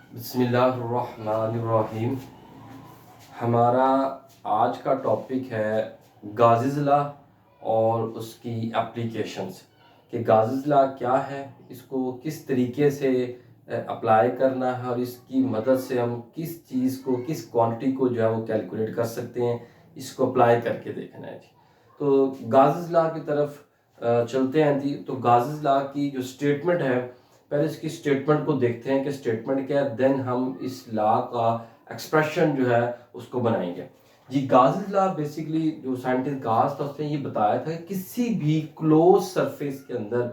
बिस्मिल्लाहिर्रहमानिर्रहीम। हमारा आज का टॉपिक है गाज़िस लॉ और उसकी एप्लीकेशंस कि गाज़िस लॉ क्या है, इसको किस तरीके से अप्लाई करना है और इसकी मदद से हम किस चीज़ को, किस क्वांटिटी को जो है वो कैलकुलेट कर सकते हैं, इसको अप्लाई करके देखना है जी। तो गाज़िस लॉ की तरफ चलते हैं जी। तो गाज़िस लॉ की जो स्टेटमेंट है, पहले इसकी स्टेटमेंट को देखते हैं कि स्टेटमेंट क्या है, देन हम इस लॉ का एक्सप्रेशन जो है उसको बनाएंगे जी। गाज़िस लॉ बेसिकली जो साइंटिस्ट गास था उसने ये बताया था कि किसी भी क्लोज सरफेस के अंदर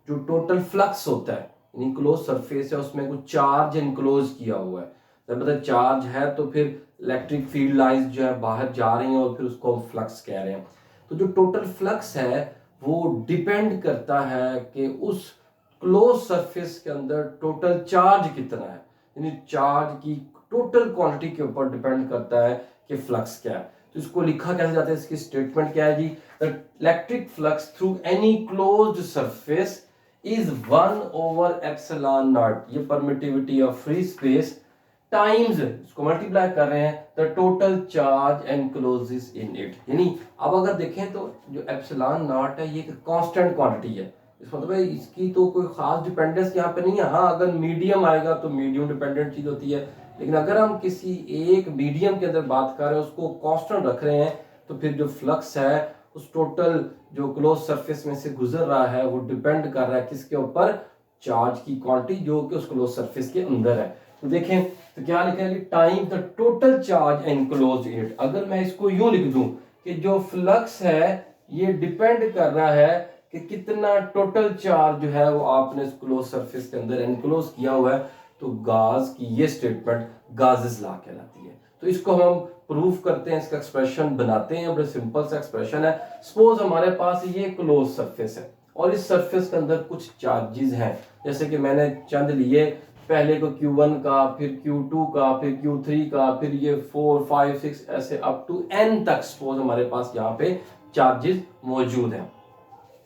जो टोटल फ्लक्स होता है, यानी क्लोज सरफेस है उसमें कुछ चार्ज इनक्लोज किया हुआ है। जब मतलब चार्ज है तो फिर इलेक्ट्रिक फील्ड लाइंस जो है बाहर जा रही हैं और फिर उसको हम फ्लक्स कह रहे हैं। तो जो टोटल फ्लक्स है वो डिपेंड करता है कि उस क्लोज सरफेस के अंदर टोटल चार्ज कितना है, यानी चार्ज की टोटल क्वांटिटी के ऊपर डिपेंड करता है कि फ्लक्स क्या है। तो इसको लिखा कैसे जाता है, इसकी स्टेटमेंट क्या है जी। The electric flux through any closed surface is 1/एप्सिलॉन नॉट, ये permittivity of free space, times इसको मल्टीप्लाई कर रहे हैं the total charge encloses in it. यानी अब अगर देखें तो जो एप्सिलॉन नॉट है ये एक कांस्टेंट क्वांटिटी है। इस मतलब है इसकी तो कोई खास डिपेंडेंस यहाँ पे नहीं है। हाँ, अगर मीडियम आएगा तो मीडियम डिपेंडेंट चीज होती है, लेकिन अगर हम किसी एक मीडियम के अंदर बात कर रहे हैं, उसको कांस्टेंट रख रहे हैं, तो फिर जो फ्लक्स है उस टोटल जो क्लोज सरफेस में से गुजर रहा है वो डिपेंड कर रहा है किसके ऊपर, चार्ज की क्वांटिटी जो कि उस क्लोज सरफेस के अंदर है। तो देखें तो क्या लिखा है, time the total charge enclose it. अगर मैं इसको यूं लिख दूं कि जो फ्लक्स है ये डिपेंड कर रहा है कि कितना टोटल चार्ज जो है वो आपने इस क्लोज सरफेस के अंदर एनक्लोज किया हुआ है, तो गाज की ये स्टेटमेंट गाजिस लॉ कहलाती है। तो इसको हम प्रूव करते हैं, इसका एक्सप्रेशन बनाते हैं। बड़ा सिंपल सा एक्सप्रेशन है। सपोज हमारे पास ये क्लोज सरफेस है और इस सरफेस के अंदर कुछ चार्जेस हैं, जैसे कि मैंने चंद लिए, पहले को Q1 का, फिर Q2 का, फिर Q3 का, फिर ये 4 5 6 ऐसे अप टू n तक सपोज हमारे पास यहाँ पे चार्जेस मौजूद हैं।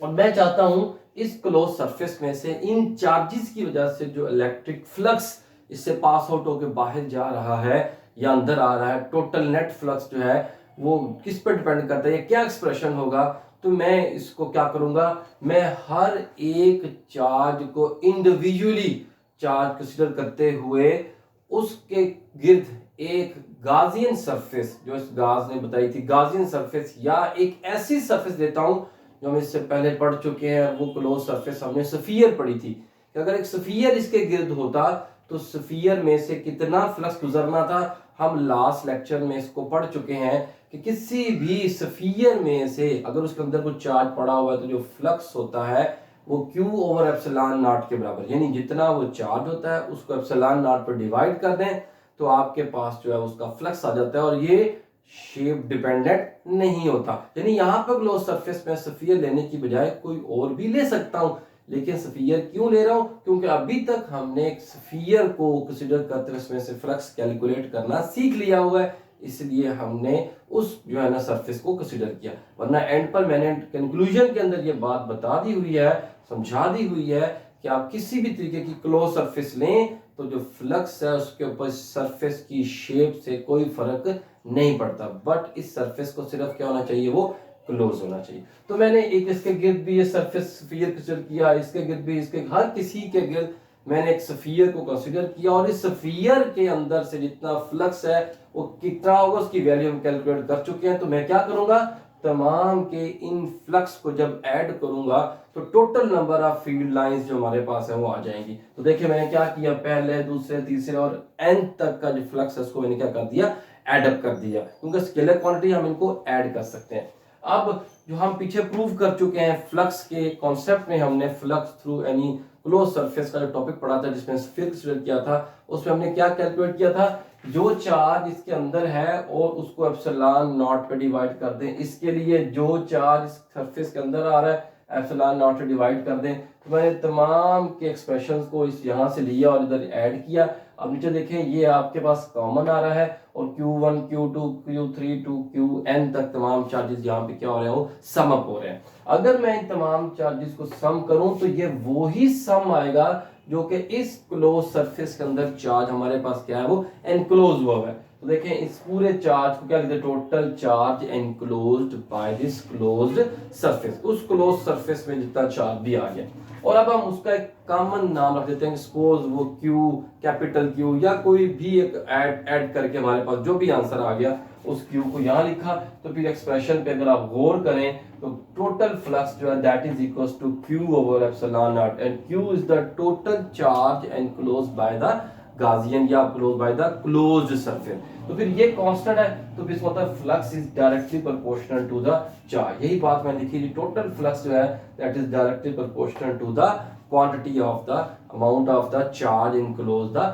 और मैं चाहता हूं इस क्लोज सरफेस में से इन चार्जेस की वजह से जो इलेक्ट्रिक फ्लक्स इससे पास आउट होकर बाहर जा रहा है या अंदर आ रहा है, टोटल नेट फ्लक्स जो है वो किस पर डिपेंड करता है, क्या एक्सप्रेशन होगा। तो मैं इसको क्या करूंगा, मैं हर एक चार्ज को इंडिविजुअली चार्ज कंसीडर करते हुए उसके गिर्द एक गाजियन सरफेस, जो इस गाज ने बताई थी गाजियन सरफेस, या एक ऐसी सरफेस देता हूं जो हम इससे पहले पढ़ चुके हैं, वो क्लोज सरफेस हमने स्फीयर पढ़ी थी कि अगर एक स्फीयर इसके गिर्द होता तो स्फीयर में से कितना फ्लक्स गुजरना था। हम लास्ट लेक्चर में इसको पढ़ चुके हैं कि किसी भी स्फीयर में से अगर उसके अंदर कुछ चार्ज पड़ा हुआ है तो जो फ्लक्स होता है वो Q/एप्सिलॉन नॉट के बराबर, यानी जितना वो चार्ज होता है उसको एप्सिलॉन नॉट पर डिवाइड कर दें तो आपके पास जो है उसका फ्लक्स आ जाता है। और ये शेप डिपेंडेंट नहीं होता, यानी यहां पर क्लोज सरफेस में स्फीयर लेने की बजाय कोई और भी ले सकता हूं, लेकिन स्फीयर क्यों ले रहा हूं, क्योंकि अभी तक हमने एक स्फीयर को कंसीडर करते हुए उसमें से फ्लक्स कैलकुलेट करना सीख लिया हुआ है, इसलिए हमने उस जो है ना सरफेस को कंसीडर किया। वरना एंड पर मैंने कंक्लूजन के अंदर ये बात बता दी हुई है, समझा दी हुई है कि आप किसी भी तरीके की क्लोज सरफेस लें तो जो फ्लक्स है उसके ऊपर सरफेस की शेप से कोई फर्क नहीं पड़ता, बट इस सरफेस को सिर्फ क्या होना चाहिए, वो क्लोज होना चाहिए। तो मैंने एक इसके गिर्द भी ये सरफेस स्फीयर कंसीडर किया, इसके गिर्द भी, इसके हर किसी के गिर्द मैंने एक स्फीयर को कंसीडर किया, और इस स्फीयर के अंदर से जितना फ्लक्स है वो कितना होगा उसकी वैल्यू हम कैलकुलेट कर चुके हैं। तो मैं क्या करूंगा, तमाम के इन फ्लक्स को जब ऐड करूंगा तो total number of field lines जो हमारे पास है वो आ जाएंगी। तो देखिए मैंने क्या किया, पहले दूसरे तीसरे और n तक का जो फ्लक्स है उसको मैंने क्या कर दिया, ऐड अप कर दिया, क्योंकि स्केलर क्वांटिटी हम इनको ऐड कर सकते हैं। अब जो हम पीछे प्रूव कर चुके हैं फ्लक्स के कॉन्सेप्ट में, हमने flux through any close surface का जो टॉपिक पढ़ा था जिसमें स्फीयर कंसीडर किया था, उसमें हमने क्या कैलकुलेट किया था, जो चार्ज इसके अंदर है और उसको एप्सिलॉन नॉट पे डिवाइड कर दें। इसके लिए जो चार्ज सरफेस के अंदर आ रहा है एप्सिलॉन नॉट पे डिवाइड कर दें। तो मैंने तमाम के एक्सप्रेशंस को इस यहां से लिया और इधर ऐड किया। अब नीचे देखें ये आपके पास कॉमन आ रहा है और Q1 Q2 Q3 to Qn तक तमाम चार्जेस यहाँ पे क्या हो रहे हैं, वो सम अप हो रहे हैं। अगर मैं इन तमाम चार्जेस को सम करूं तो ये वो ही सम आएगा जो कि इस क्लोज सरफेस के अंदर चार्ज हमारे पास क्या है वो एनक्लोज हुआ है। तो देखें इस पूरे चार्ज को क्या लिखते हैं, total charge enclosed by this closed surface. उस क्लोज सरफेस में जितना चार्ज भी आ गया, और अब हम उसका एक कॉमन नाम रख देते हैं, सपोज वो क्यू, कैपिटल क्यू, या कोई भी एक ऐड करके हमारे पास जो भी आंसर आ गया उस क्यू को यहाँ लिखा। तो फिर एक्सप्रेशन पे अगर आप गौर करें तो टोटल फ्लक्स जो है that is equals to Q over epsilon naught, and Q is the total charge enclosed by the Gaussian या close by the closed surface. तो फिर ये कांस्टेंट है, तो फिर इसका मतलब flux is directly proportional to the charge. यही बात मैंने लिखी, टोटल फ्लक्स जो है that is directly proportional to the quantity of the amount of the charge enclose the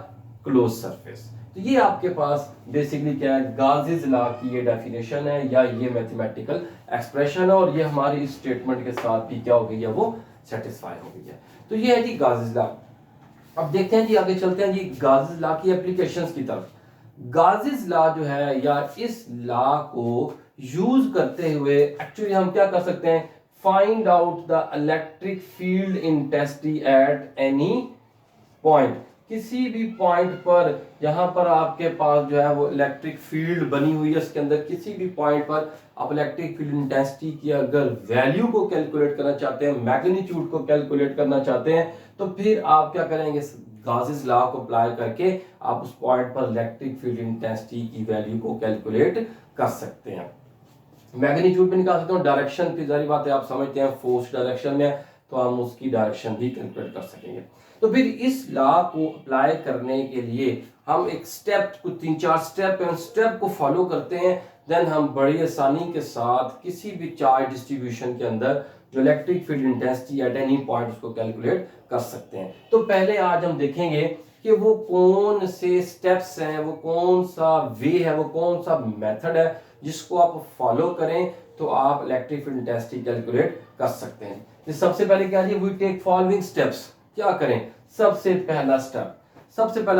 close surface. तो ये आपके पास बेसिकली क्या है, गाउसेस लॉ की ये डेफिनेशन है या ये मैथमेटिकल एक्सप्रेशन है, और ये हमारी इस स्टेटमेंट के साथ भी क्या हो गई है, वो सेटिस्फाई हो गई है। तो ये है जी गाउसेस लॉ। अब देखते हैं जी, आगे चलते हैं जी गाउसेस लॉ की एप्लीकेशंस की तरफ। गाउसेस लॉ जो है या इस लॉ को यूज करते हुए एक्चुअली हम क्या कर सकते हैं, find out the electric field intensity at any point. किसी भी पॉइंट पर जहां पर आपके पास जो है वो इलेक्ट्रिक फील्ड बनी हुई है, इसके अंदर किसी भी पॉइंट पर आप इलेक्ट्रिक फील्ड इंटेंसिटी की अगर वैल्यू को कैलकुलेट करना चाहते हैं, मैग्नीट्यूड को कैलकुलेट करना चाहते हैं, तो फिर आप क्या करेंगे, गाउसेस लॉ को अप्लाई करके आप उस पॉइंट पर इलेक्ट्रिक फील्ड इंटेंसिटी की वैल्यू को कैलकुलेट कर सकते हैं। मैग्नीट्यूड भी निकाल सकते हो, डायरेक्शन की जारी बात है, आप समझते हैं फोर्स डायरेक्शन में, तो हम उसकी डायरेक्शन भी कैलकुलेट कर सकेंगे। तो फिर इस लॉ को अप्लाई करने के लिए हम एक स्टेप, कुछ 3-4 स्टेप है, उन स्टेप को फॉलो करते हैं, देन हम बड़ी आसानी के साथ किसी भी चार्ज डिस्ट्रीब्यूशन के अंदर जो electric field intensity at any point उसको कैलकुलेट कर सकते हैं। तो पहले आज हम देखेंगे कि वो कौन से स्टेप्स हैं, वो कौन सा वे है, वो कौन सा मेथड है जिसको आप फॉलो करें तो आप इलेक्ट्रिक फील्ड इंटेंसिटी कैलकुलेट कर सकते हैं। तो सबसे पहले क्या है, वी टेक फॉलोइंग स्टेप्स। क्या करें, सबसे पहला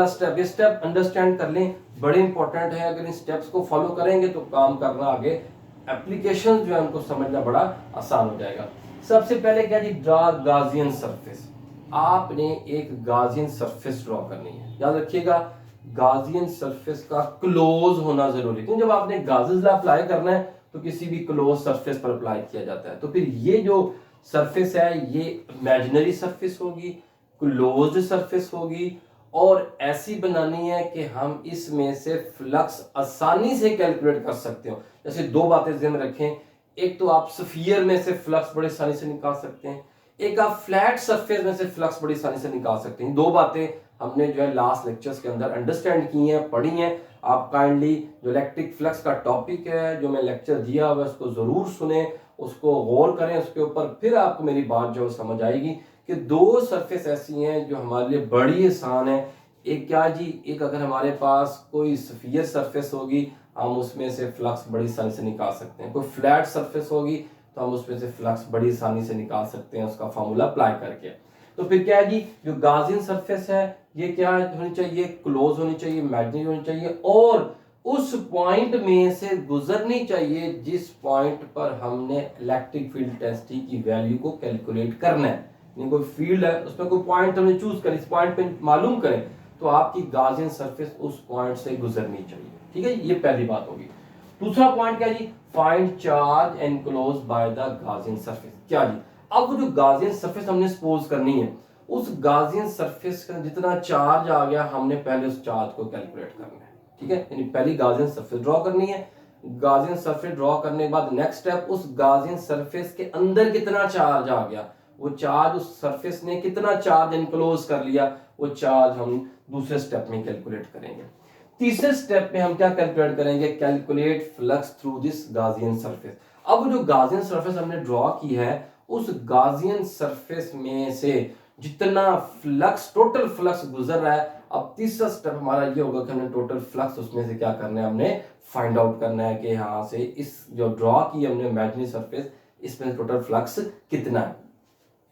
स्टेप, ये स्टेप अंडरस्टैंड कर लें, बड़े इंपॉर्टेंट है। अगर इन स्टेप्स को फॉलो करेंगे तो काम करना आगे, एप्लीकेशन जो है उनको समझना बड़ा आसान हो जाएगा। सबसे पहले क्या जी, ड्रा गाउसियन सरफेस। आपने एक गाउसियन सरफेस ड्रॉ करनी है। याद रखिएगा, गाउसियन सरफेस का क्लोज होना जरूरी है, क्योंकि जब आपने गाउसेस लॉ अप्लाई करना है तो किसी भी क्लोज सरफेस पर अप्लाई किया जाता है। तो फिर ये जो सरफेस है ये इमेजिनरी सरफेस होगी, क्लोज्ड सरफेस होगी, और ऐसी बनानी है कि हम इसमें से फ्लक्स आसानी से कैलकुलेट कर सकते हो। जैसे दो बातें ध्यान में रखें, एक तो आप स्फीयर में से फ्लक्स बड़ी आसानी से निकाल सकते हैं, एक आप फ्लैट सरफेस में से फ्लक्स बड़ी आसानी से निकाल सकते हैं। दो बातें हमने जो है लास्ट लेक्चर्स के अंदर अंडरस्टैंड की हैं, पढ़ी हैं। आप काइंडली जो इलेक्ट्रिक फ्लक्स का टॉपिक है जो मैं लेक्चर दिया हुआ है उसको जरूर सुने, उसको गौर करें उसके ऊपर, फिर आपको मेरी बात जो समझ आएगी कि दो सरफेस ऐसी हैं जो हमारे लिए बड़ी आसान है। एक क्या जी, एक अगर हमारे पास कोई स्फीयर सरफेस होगी हम उसमें से फ्लक्स बड़ी आसानी से निकाल सकते हैं, कोई फ्लैट सरफेस होगी तो हम उसमें से फ्लक्स बड़ी आसानी से निकाल सकते हैं उसका फॉर्मूला अप्लाई करके। तो फिर क्या है जी, जो गाउसियन सरफेस है ये क्या होनी चाहिए, क्लोज होनी चाहिए, इमेजिनरी होनी चाहिए, और उस पॉइंट में से गुजरनी चाहिए जिस पॉइंट पर हमने इलेक्ट्रिक फील्ड इंटेंसिटी की वैल्यू को कैलकुलेट करना है। कोई फील्ड है उसमें कोई पॉइंट हमने चूज कर, इस पॉइंट पे मालूम करें तो आपकी गाउसियन सरफेस उस पॉइंट से गुजरनी चाहिए। ठीक है, ये पहली बात होगी। दूसरा पॉइंट क्या जी, find charge enclose by the Gaussian surface. क्या जी, अब जो गाउसियन सरफेस हमने सपोज करनी है, उस गाउसियन सरफेस का जितना चार्ज आ गया हमने पहले उस चार्ज को कैलकुलेट करना है। ठीक है, यानी पहली गाउसियन सरफेस ड्रॉ करनी है। गाउसियन सरफेस ड्रॉ करने के बाद नेक्स्ट स्टेप, उस गाउसियन सरफेस के अंदर कितना चार्ज आ गया, वो चार्ज उस सरफेस ने कितना चार्ज एनक्लोज कर लिया, वो चार्ज हम दूसरे स्टेप में कैलकुलेट करेंगे। तीसरे स्टेप में हम क्या कैलकुलेट करेंगे, calculate flux through this Gaussian surface. अब जो गाउसियन सरफेस हमने ड्रॉ की है उस गाउसियन सरफेस में से जितना फ्लक्स, टोटल फ्लक्स गुजर रहा है, अब तीसरा स्टेप हमारा ये होगा कि हमने टोटल फ्लक्स उसमें से क्या करना है, हमने फाइंड आउट करना है कि यहाँ से इस जो ड्रॉ की हमने इमेजिनरी सरफेस इसमें टोटल फ्लक्स कितना है।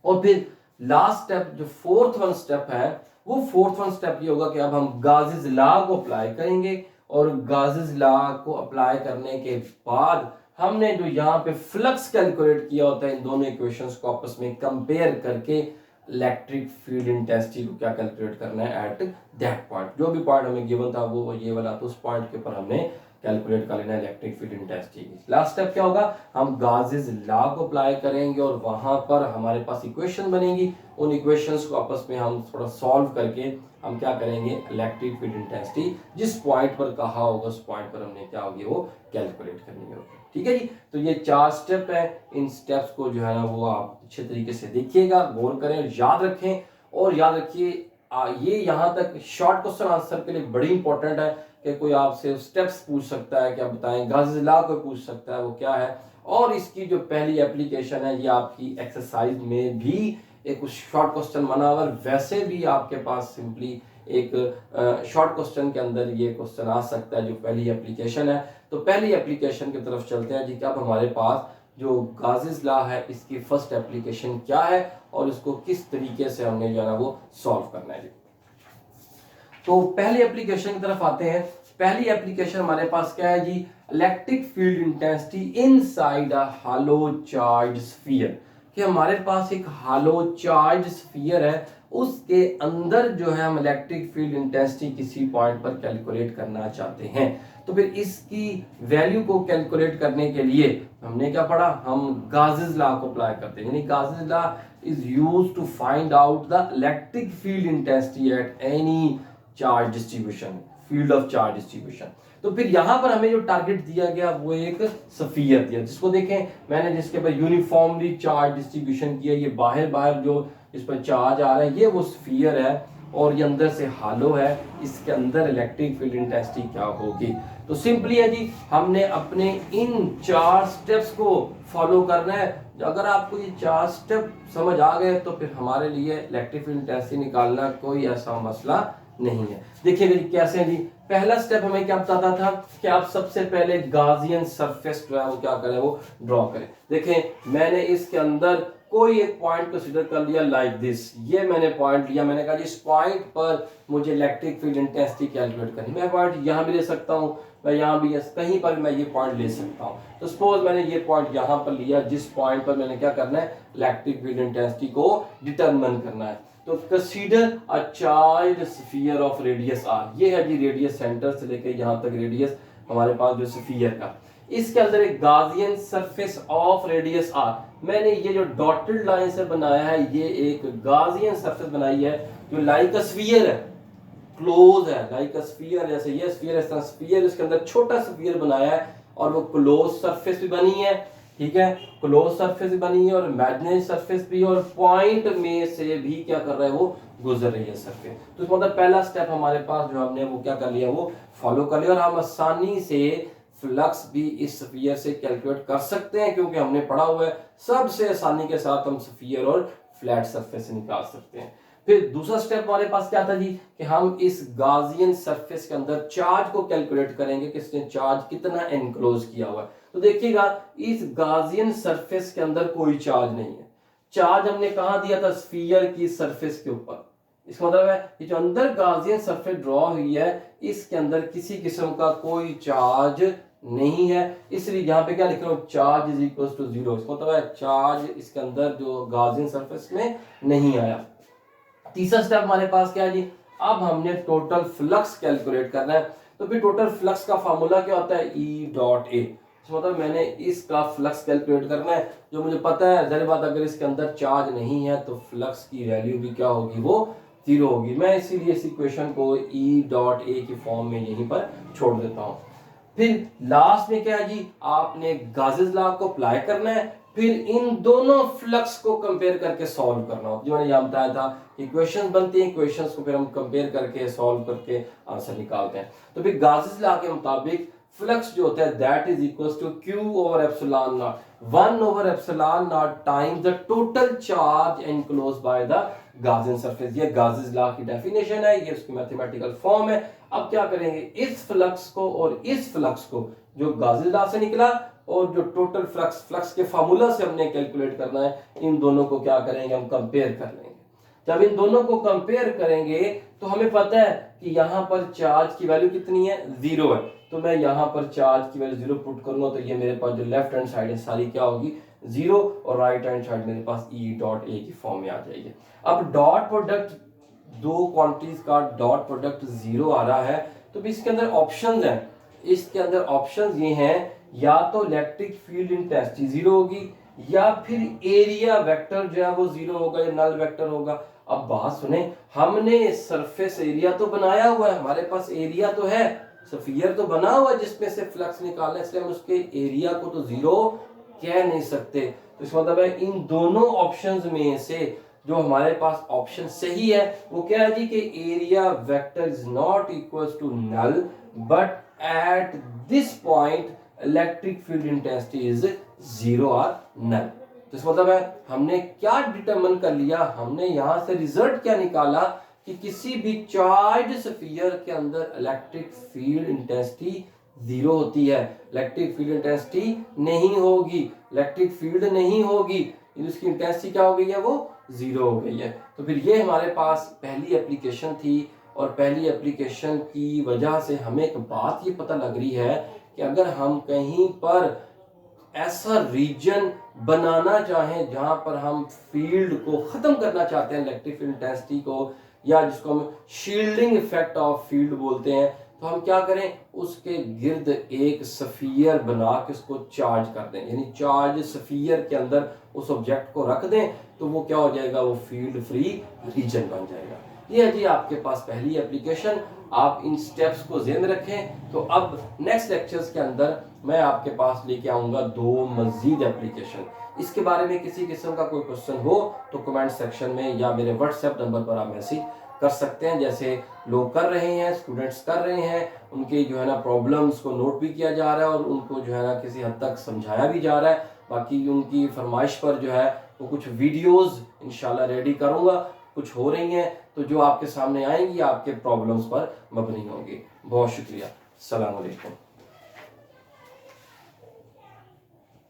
और फिर लास्ट स्टेप जो फोर्थ वन स्टेप है, वो फोर्थ वन स्टेप ये होगा कि अब हम गाउसेस लॉ को अप्लाई करेंगे, और गाउसेस लॉ को अप्लाई करने के बाद हमने जो यहाँ पे फ्लक्स कैलकुलेट किया होता है इन दोनों इक्वेशंस को आपस में कंपेयर करके इलेक्ट्रिक फील्ड इंटेंसिटी को क्या कैलकुलेट करना है एट दैट पॉइंट। जो भी पॉइंट हमें गिवन था वो ये वाला, तो उस पॉइंट के ऊपर हमने कैलकुलेट कर लेना है इलेक्ट्रिक फील्ड इंटेंसिटी की। लास्ट स्टेप क्या होगा, हम गाजेस लॉ को अप्लाई करेंगे और वहां पर हमारे पास इक्वेशन बनेगी। उन इक्वेशंस को आपस में हम थोड़ा सॉल्व करके हम क्या करेंगे, इलेक्ट्रिक फील्ड इंटेंसिटी जिस पॉइंट पर कहा होगा उस पॉइंट पर हमने क्या होगी वो कैलकुलेट करनी होगी। ठीक है जी, तो ये 4 स्टेप है। इन स्टेप्स को जो है ना वो आप अच्छे तरीके से देखिएगा, गौर करें, याद रखें। और याद रखिए ये यहाँ तक शॉर्ट क्वेश्चन आंसर के लिए बड़ी इंपॉर्टेंट है कि कोई आपसे स्टेप्स पूछ सकता है कि आप बताएं, गाज़ी लॉ को पूछ सकता है वो क्या है। और इसकी जो पहली एप्लीकेशन है ये आपकी एक्सरसाइज में भी एक शॉर्ट क्वेश्चन बना हुआ, वैसे भी आपके पास सिंपली एक शॉर्ट क्वेश्चन के अंदर ये क्वेश्चन आ सकता है जो पहली एप्लीकेशन है। तो पहली एप्लीकेशन की तरफ चलते हैं जी। कि अब हमारे पास जो गाज़ीज़ लॉ है इसकी फर्स्ट एप्लीकेशन क्या है और इसको किस तरीके से हमने जो है ना वो सॉल्व करना है जी। तो पहली एप्लीकेशन की तरफ आते हैं। पहली एप्लीकेशन हमारे पास क्या है जी, electric field intensity inside a hollow charge sphere. कि हमारे पास एक हालो चार्ज स्फीयर है, उसके अंदर जो है हम इलेक्ट्रिक फील्ड इंटेंसिटी किसी पॉइंट पर कैलकुलेट करना चाहते हैं। तो फिर इसकी वैल्यू को कैलकुलेट करने के लिए हमने क्या पढ़ा, हम गाज़ीज़ लॉ को अप्लाई करते हैं। यानी Gauss's law is used to find out the electric field intensity at any charge distribution, field of charge distribution. तो फिर यहां पर हमें जो टारगेट दिया गया वो एक स्फीयर दिया, जिसको देखें मैंने जिसके ऊपर यूनिफॉर्मली चार्ज डिस्ट्रीब्यूशन किया। ये बाहर बाहर जो इस पर चार्ज आ रहा है ये वो स्फीयर है और ये अंदर से हालो है। इसके अंदर इलेक्ट्रिक फील्ड इंटेंसिटी क्या होगी। तो सिंपली है जी, हमने अपने इन 4 स्टेप्स को फॉलो करना है। अगर आपको ये 4 स्टेप समझ आ गए तो फिर हमारे लिए इलेक्ट्रिक फील्ड इंटेंसिटी निकालना कोई ऐसा मसला नहीं है। देखिए कैसे जी, पहला स्टेप हमें क्या बताता था कि आप सबसे पहले गाजियन सरफेस जो है वो क्या करें, वो ड्रॉ करें। देखें मैंने इसके अंदर कोई एक पॉइंट कंसीडर कर लिया लाइक दिस। ये मैंने पॉइंट लिया, मैंने कहा इस पॉइंट पर मुझे इलेक्ट्रिक फील्ड इंटेंसिटी कैलकुलेट करनी। मैं पॉइंट यहाँ भी ले सकता हूँ, मैं यहाँ भी कहीं पर मैं ये पॉइंट ले सकता हूँ। तो सपोज मैंने ये पॉइंट यहाँ पर लिया, जिस पॉइंट पर मैंने क्या करना है, इलेक्ट्रिक फील्ड इंटेंसिटी को डिटरमिन करना है। तो consider a charge sphere of radius R. ये है जी रेडियस सेंटर से लेकर यहाँ तक रेडियस हमारे पास जो स्फीयर का। इसके अंदर एक गाजियन सरफेस ऑफ रेडियस आर। मैंने ये जो डॉटेड लाइन से बनाया है ये एक गाजियन सरफेस बनाई है जो लाइक अ स्फीयर है, क्लोज है, लाइक अ स्फीयर। जैसे ये स्फीयर, इस तरह स्फीयर, इसके अंदर छोटा स्फीयर बनाया है और वो क्लोज सरफेस भी बनी है। ठीक है, क्लोज सरफेस भी बनी है और इमेजिनरी सरफेस भी, और पॉइंट में से भी क्या कर रहा है वो गुजर रही है सरफेस। तो मतलब पहला स्टेप हमारे पास जो हमने वो क्या कर लिया, वो फॉलो कर लिया। और हम आसानी से फ्लक्स भी इस स्फीयर से कैलकुलेट कर सकते हैं क्योंकि हमने पढ़ा हुआ है सबसे आसानी के साथ हम स्फीयर और फ्लैट सरफेस निकाल सकते हैं। फिर दूसरा स्टेप हमारे पास क्या था जी कि हम इस गाजियन सरफेस के अंदर चार्ज को कैलकुलेट करेंगे कि इसने चार्ज कितना एनक्लोज किया हुआ है। तो देखिएगा इस गाजियन सरफेस के अंदर कोई चार्ज नहीं है। चार्ज हमने कहां दिया था, स्फीयर की सरफेस के ऊपर। इसका मतलब है ये जो अंदर गाजियन सरफेस ड्रॉ हुई है इसके अंदर किसी किस्म का कोई चार्ज नहीं है। इसलिए यहाँ पे क्या लिख रहा हूं, चार्ज इज इक्वल टू 0। इसका मतलब है चार्ज इसके अंदर जो गाजियन सरफेस में नहीं आया। तीसरा स्टेप हमारे पास क्या है जी, अब हमने टोटल फ्लक्स कैलकुलेट करना है। तो फिर टोटल फ्लक्स का फार्मूला क्या होता है, E डॉट ए। मतलब मैंने इसका फ्लक्स कैलकुलेट करना है। जो मुझे पता है जाहिर बात अगर इसके अंदर चार्ज नहीं है तो फ्लक्स की वैल्यू भी क्या होगी, वो 0 होगी। मैं इसीलिए इस इक्वेशन को E डॉट ए की फॉर्म में यहीं पर छोड़ देता हूं। फिर लास्ट में क्या है जी, आपने गाज़ीज़ लॉ को अप्लाई करना है। फिर इन दोनों फ्लक्स को कंपेयर करके सॉल्व करना होता है। जो मैंने यहाँ बताया था इक्वेशंस बनती हैं, इक्वेशंस को फिर हम कंपेयर करके सॉल्व करके आंसर निकालते हैं। तो फिर गाज़ीज़ लॉ के मुताबिक फ्लक्स जो होता है that is equal to Q over epsilon naught, 1 over epsilon naught times the total charge enclosed by the Gaussian surface. ये गाज़ीज़ लॉ की डेफिनेशन है, ये उसकी मैथमेटिकल फॉर्म है। अब क्या करेंगे, इस फ्लक्स को और इस फ्लक्स को जो गाज़ीज़ लॉ से निकला और जो टोटल फ्लक्स के फार्मूला से हमने कैलकुलेट करना है, इन दोनों को क्या करेंगे, हम कंपेयर कर लेंगे। जब इन दोनों को कंपेयर करेंगे तो हमें पता है कि यहाँ पर चार्ज की वैल्यू कितनी है, 0 है। तो मैं यहाँ पर चार्ज की वैल्यू 0 पुट करूंगा तो ये मेरे पास जो लेफ्ट हैंड साइड है सारी क्या होगी, जीरो और राइट हैंड साइड मेरे पास ई डॉट ए की फॉर्म में आ जाएगी। अब डॉट प्रोडक्ट दो क्वांटिटीज का डॉट प्रोडक्ट जीरो आ रहा है, तो भी इसके अंदर ऑप्शंस हैं। इसके अंदर ऑप्शंस ये हैं, या तो इलेक्ट्रिक फील्ड इंटेंसिटी जीरो होगी, या फिर एरिया वेक्टर जो है वो जीरो होगा या नल वेक्टर होगा। अब बात सुने, हमने सरफेस एरिया तो बनाया हुआ है, हमारे पास एरिया तो है, स्फीयर तो बना हुआ है जिसमें से फ्लक्स निकालना है, इसलिए हम उसके एरिया को तो जीरो कह नहीं सकते। तो इसका मतलब है इन दोनों ऑप्शंस में से जो हमारे पास ऑप्शन सही है वो क्या है जी, कि area vector is not equal to null, but at this point electric field intensity is zero और नल। तो इसका मतलब है हमने क्या डिटरमिन कर लिया, हमने यहां से रिजल्ट क्या निकाला कि किसी भी चार्ज स्फीयर के अंदर इलेक्ट्रिक फील्ड इंटेंसिटी जीरो होती है, इलेक्ट्रिक फील्ड इंटेंसिटी नहीं होगी, इलेक्ट्रिक फील्ड नहीं होगी, इसकी इंटेंसिटी क्या हो गई है, वो जीरो हो गई है। तो फिर ये हमारे पास पहली एप्लीकेशन थी, और पहली एप्लीकेशन की वजह से हमें एक बात ये पता लग रही है कि अगर हम कहीं पर ऐसा रीजन बनाना चाहें जहां पर हम फील्ड को खत्म करना चाहते हैं, इलेक्ट्रिक फील्ड इंटेंसिटी को, या जिसको हम शील्डिंग इफेक्ट ऑफ फील्ड बोलते हैं, तो हम क्या करें, उसके गिर्द एक स्फीयर बना के उसको चार्ज कर दें, यानी चार्ज स्फीयर के अंदर उस ऑब्जेक्ट को रख दें, तो वो क्या हो जाएगा, वो फील्ड फ्री रीजन बन जाएगा। ये है जी आपके पास पहली एप्लीकेशन। आप इन स्टेप्स को ध्यान रखें। तो अब नेक्स्ट लेक्चर्स के अंदर मैं आपके पास लेके आऊंगा दो मजीद एप्लीकेशन। इसके बारे में किसी किस्म का कोई क्वेश्चन हो तो कमेंट सेक्शन में या मेरे व्हाट्सएप नंबर पर आप मैसेज कर सकते हैं। जैसे लोग कर रहे हैं, स्टूडेंट्स कर रहे हैं, उनके जो है ना प्रॉब्लम्स को नोट भी किया जा रहा है और उनको जो है ना किसी हद तक समझाया भी जा रहा है। बाकी उनकी फरमाइश पर जो है वो कुछ वीडियोस इंशाल्लाह रेडी करूंगा, कुछ हो रही हैं तो जो आपके सामने आएंगी आपके प्रॉब्लम्स पर मबनी होंगी। बहुत शुक्रिया। अस्सलाम वालेकुम।